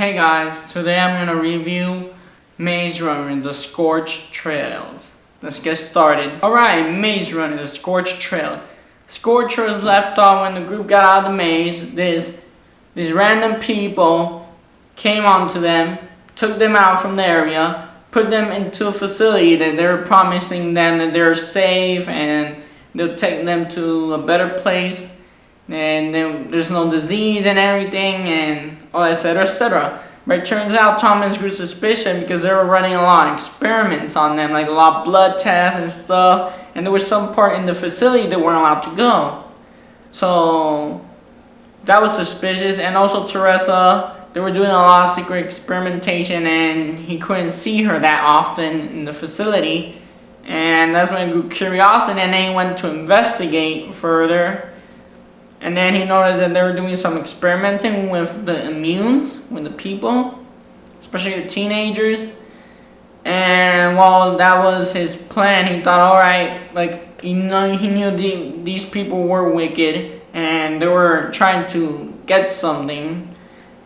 Hey guys, today I'm going to review Maze Runner, the Scorch Trails. Let's get started. Alright, Maze Runner, the Scorch Trail. Scorch was left off when the group got out of the maze. These random people came onto them, took them out from the area, put them into a facility that they were promising them that they're safe and they'll take them to a better place. And then there's no disease and everything and all that, etc., etc. But it turns out Thomas grew suspicious because they were running a lot of experiments on them, like a lot of blood tests and stuff. And there was some part in the facility they weren't allowed to go. So that was suspicious. And also Teresa, they were doing a lot of secret experimentation and he couldn't see her that often in the facility. And that's when he grew curiosity and then he went to investigate further. And then he noticed that they were doing some experimenting with the immunes, with the people, especially the teenagers. And while that was his plan, he thought, alright, like, he knew these people were wicked and they were trying to get something.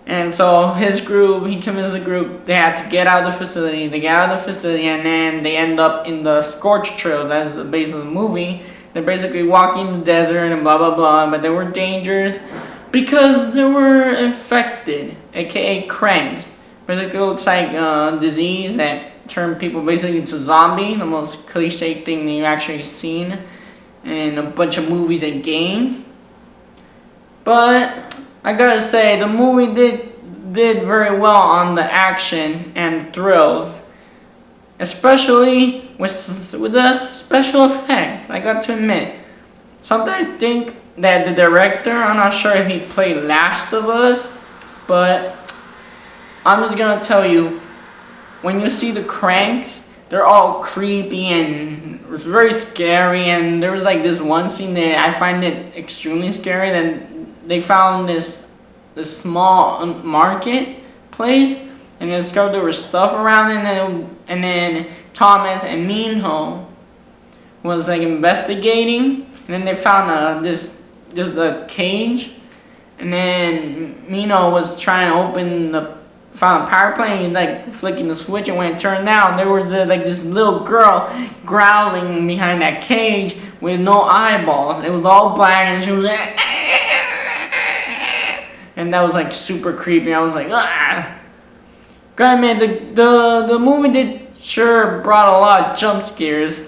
And so his group, he convinced the group they had to get out of the facility. They get out of the facility and then they end up in the Scorch Trail. That's the base of the movie. They're basically walking in the desert and blah blah blah, but they were dangerous because they were infected, aka cranks. Basically, it looks like a disease that turned people basically into zombies, the most cliche thing that you actually seen in a bunch of movies and games. But I gotta say, the movie did very well on the action and thrills. Especially with the special effects, I got to admit. Sometimes I think that the director, I'm not sure if he played Last of Us, but I'm just gonna tell you, when you see the cranks, they're all creepy and it's very scary. And there was like this one scene that I find it extremely scary. That they found this small market place. And they discovered there was stuff around it, and then Thomas and Minho was like investigating, and then they found this a cage, and then Minho was trying to found a power plant, and like flicking the switch, and when it turned down, there was like this little girl growling behind that cage with no eyeballs. It was all black, and she was like, and that was like super creepy. I was like, ah. God, man, the movie brought a lot of jump scares.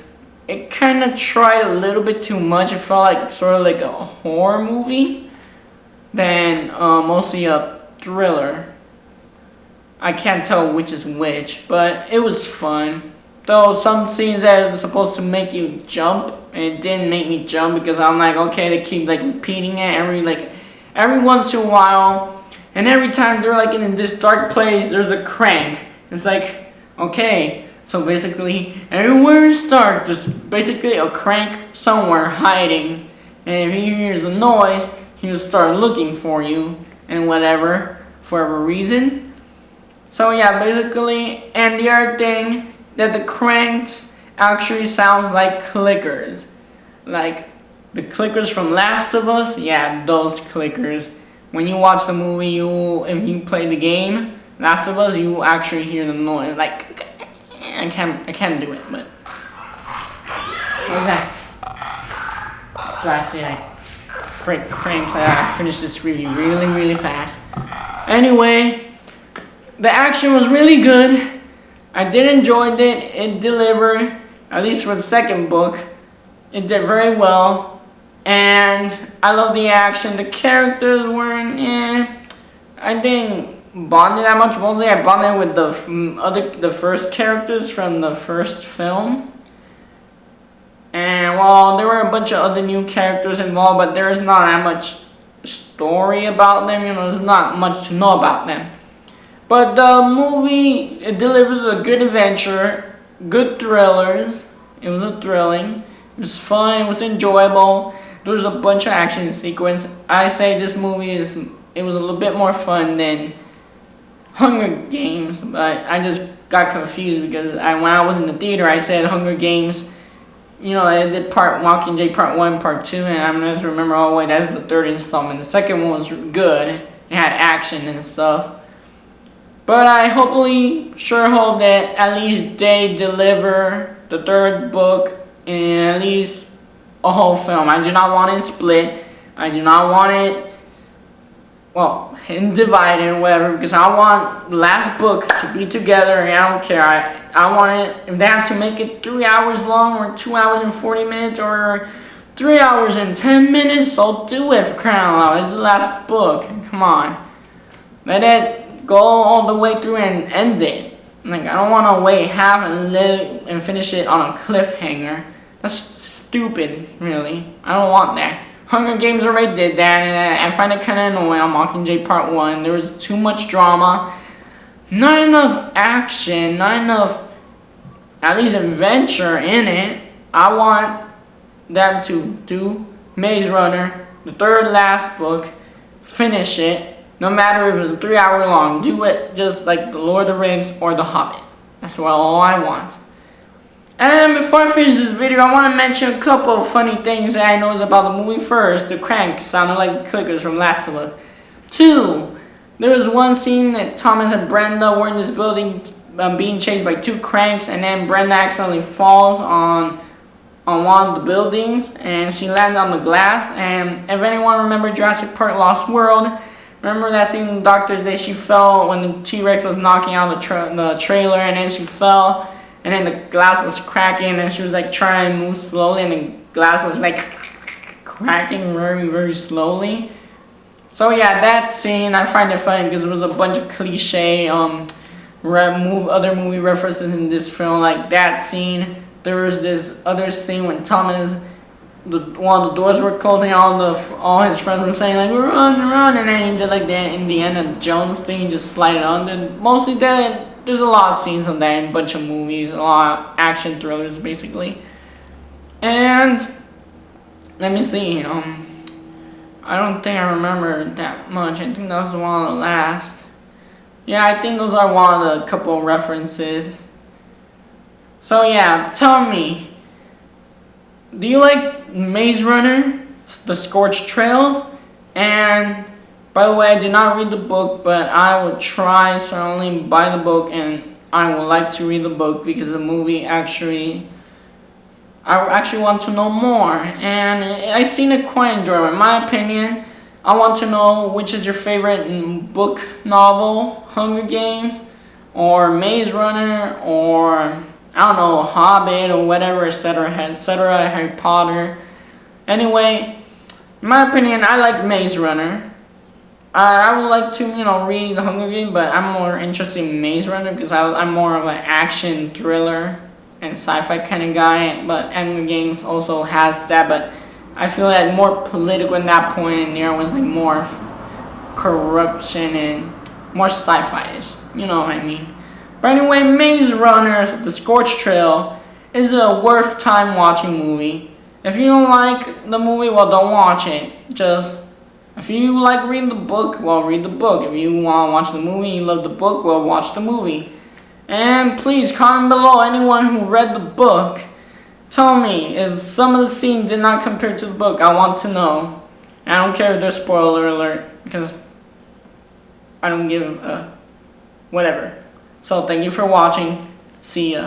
It kind of tried a little bit too much. It felt like sort of like a horror movie than mostly a thriller. I can't tell which is which, but it was fun. Though some scenes that were supposed to make you jump, and it didn't make me jump because I'm like, okay, they keep like repeating it every once in a while. And every time they're like in this dark place, there's a crank. It's like, okay, so basically everywhere you start, there's basically a crank somewhere hiding. And if he hears a noise, he'll start looking for you and whatever, for whatever reason. So yeah, basically, and the other thing, that the cranks actually sounds like clickers. Like the clickers from Last of Us, yeah, those clickers. When you watch the movie, if you play the game, Last of Us, you actually hear the noise. Like, I can't do it, but what was that? Last year, great cranks. I finished this review really fast. Anyway, the action was really good. I did enjoy it. It delivered, at least for the second book. It did very well. And I love the action. The characters weren't, I didn't bond it that much. Mostly I bonded with the first characters from the first film. And well, there were a bunch of other new characters involved, but there is not that much story about them. There's not much to know about them. But the movie, it delivers a good adventure, good thrillers. It was thrilling. It was fun. It was enjoyable. There was a bunch of action sequence. I say this movie it was a little bit more fun than Hunger Games, but I just got confused because when I was in the theater, I said Hunger Games. I did Mockingjay Part 1, Part 2, and I'm just remember, oh wait, that's the third installment. The second one was good. It had action and stuff. But I sure hope that at least they deliver the third book in at least a whole film. I do not want it split. I do not want it, well, divided or whatever, because I want the last book to be together, and I don't care. I want it, if they have to make it 3 hours long, or 2 hours and 40 minutes, or 3 hours and 10 minutes, I'll do it, for crying out loud. It's the last book. Come on. Let it go all the way through and end it. Like, I don't want to wait half and finish it on a cliffhanger. That's stupid, really. I don't want that. Hunger Games already did that, and I find it kind of annoying on Mockingjay Part 1. There was too much drama. Not enough action. Not enough, at least, adventure in it. I want them to do Maze Runner, the third last book, finish it. No matter if it's 3 hours long, do it just like The Lord of the Rings or The Hobbit. That's all I want. And before I finish this video, I want to mention a couple of funny things that I noticed about the movie. First, the cranks sounded like clickers from Last of Us. 2, there was one scene that Thomas and Brenda were in this building being chased by 2 cranks, and then Brenda accidentally falls on one of the buildings, and she landed on the glass. And if anyone remember Jurassic Park Lost World, remember that scene in Doctor's Day, she fell when the T-Rex was knocking out the trailer, and then she fell, and then the glass was cracking, and she was like trying to move slowly, and the glass was like cracking very, very slowly. So yeah, that scene, I find it funny because there was a bunch of cliche other movie references in this film, like that scene. There was this other scene when Thomas, one of the doors were closing, all his friends were saying like run, and then he did like that Indiana Jones thing, just slide it on. And mostly that, there's a lot of scenes on that in a bunch of movies, a lot of action thrillers basically. And let me see, I don't think I remember that much. I think that was one of the last. Yeah, I think those are one of the couple references. So yeah, tell me, do you like Maze Runner, the Scorch Trails? And by the way, I did not read the book, but I will try certainly buy the book, and I would like to read the book because the movie I actually want to know more, and I seen it quite enjoyable. In my opinion, I want to know which is your favorite book novel, Hunger Games, or Maze Runner, or I don't know, Hobbit, or whatever, etc., Harry Potter. Anyway, in my opinion, I like Maze Runner. I would like to, read The Hunger Games, but I'm more interested in Maze Runner because I'm more of an action thriller and sci-fi kind of guy. But Hunger Games also has that, but I feel like more political in that point, and the other one's like more corruption and more sci-fi-ish. You know what I mean? But anyway, Maze Runner, The Scorch Trail, is a worth time watching movie. If you don't like the movie, well, don't watch it. If you like reading the book, well, read the book. If you want to watch the movie, you love the book, well, watch the movie. And please comment below, anyone who read the book, tell me if some of the scenes did not compare to the book. I want to know. And I don't care if there's spoiler alert, because I don't give a whatever. So thank you for watching. See ya.